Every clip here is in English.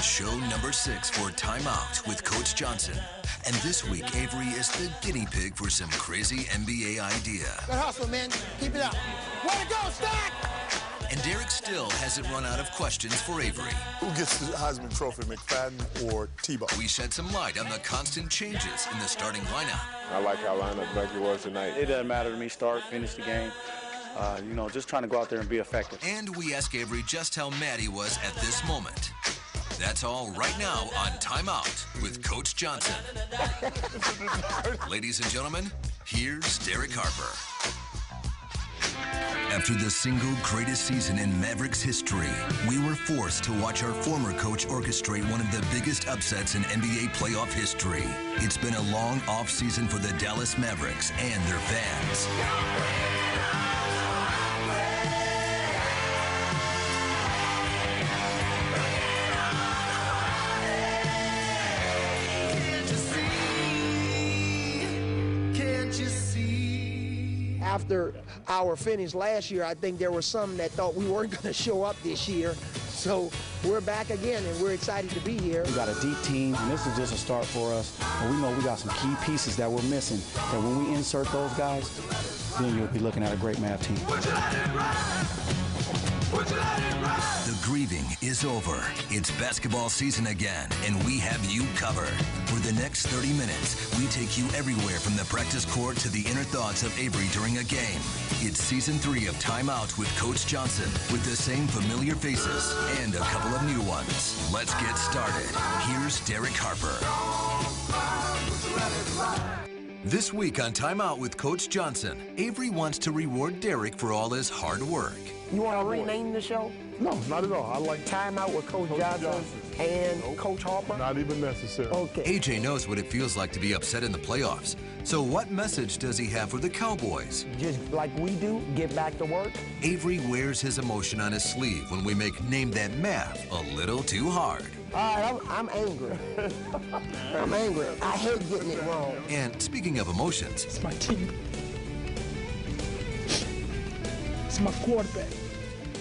show number 6 for Time Out with Coach Johnson. And this week, Avery is the guinea pig for some crazy NBA idea. Good hustle, man. Keep it up. Way to go, Stack! And Derek still hasn't run out of questions for Avery. Who gets the Heisman Trophy, McFadden or Tebow? We shed some light on the constant changes in the starting lineup. I like our lineup like it was tonight. It doesn't matter to me, start, finish the game. Just trying to go out there and be effective. And we ask Avery just how mad he was at this moment. That's all right now on Time Out with Coach Johnson. Ladies and gentlemen, here's Derek Harper. After the single greatest season in Mavericks history, we were forced to watch our former coach orchestrate one of the biggest upsets in NBA playoff history. It's been a long offseason for the Dallas Mavericks and their fans. After our finish last year, I think there were some that thought we weren't going to show up this year. So we're back again, and we're excited to be here. We got a deep team, and this is just a start for us. And we know we got some key pieces that we're missing, that when we insert those guys, then you'll be looking at a great Mav team. The grieving is over. It's basketball season again, and we have you covered. For the next 30 minutes, we take you everywhere from the practice court to the inner thoughts of Avery during a game. It's season 3 of Time Out with Coach Johnson, with the same familiar faces and a couple of new ones. Let's get started. Here's Derek Harper. This week on Time Out with Coach Johnson, Avery wants to reward Derek for all his hard work. You want to rename the show? No, not at all. I like Time Out with Coach Johnson and Coach Harper? Not even necessary. Okay. AJ knows what it feels like to be upset in the playoffs. So what message does he have for the Cowboys? Just like we do, get back to work. Avery wears his emotion on his sleeve when we make Name That Math a little too hard. All right, I'm angry. I'm angry. I hate getting it wrong. And speaking of emotions, It's my team. It's my quarterback.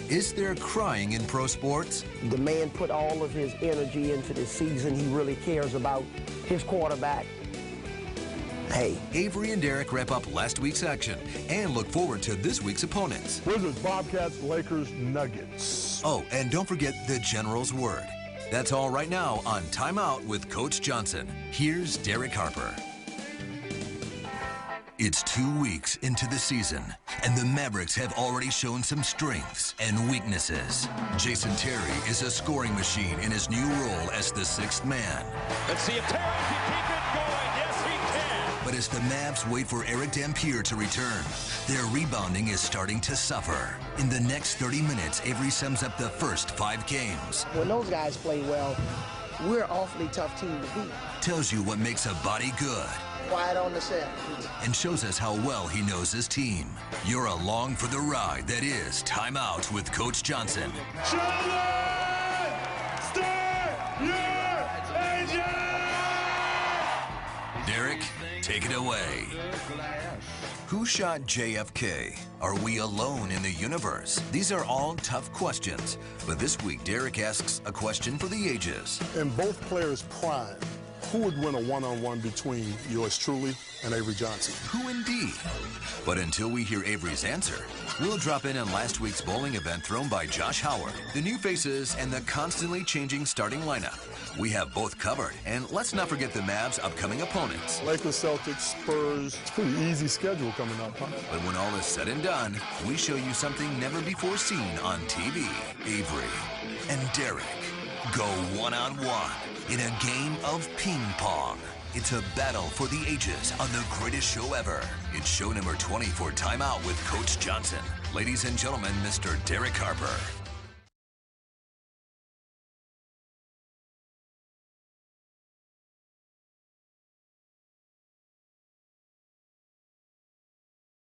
is there crying in pro sports? The man put all of his energy into this season. He really cares about his quarterback. Hey. Avery and Derek wrap up last week's action and look forward to this week's opponents. Wizards, Bobcats, Lakers, Nuggets. Oh, and don't forget the General's word. That's all right now on Time Out with Coach Johnson. Here's Derek Harper. It's 2 weeks into the season, and the Mavericks have already shown some strengths and weaknesses. Jason Terry is a scoring machine in his new role as the sixth man. Let's see if Terry can keep it going. Yes, he can. But as the Mavs wait for Eric Dampier to return, their rebounding is starting to suffer. In the next 30 minutes, Avery sums up the first 5 games. When those guys play well, we're an awfully tough team to beat. Tells you what makes a body good. Quiet on the set. And shows us how well he knows his team. You're along for the ride that is Time Out with Coach Johnson. Derek, take it away. Who shot JFK? Are we alone in the universe? These are all tough questions. But this week, Derek asks a question for the ages. In both players' prime, who would win a one-on-one between yours truly and Avery Johnson? Who indeed? But until we hear Avery's answer, we'll drop in on last week's bowling event thrown by Josh Howard, the new faces, and the constantly changing starting lineup. We have both covered, and let's not forget the Mavs' upcoming opponents. Lakers, Celtics, Spurs. It's a pretty easy schedule coming up, huh? But when all is said and done, we show you something never before seen on TV. Avery and Derek go one-on-one in a game of ping pong. It's a battle for the ages on the greatest show ever. It's show number 20 for Time Out with Coach Johnson. Ladies and gentlemen, Mr. Derek Harper.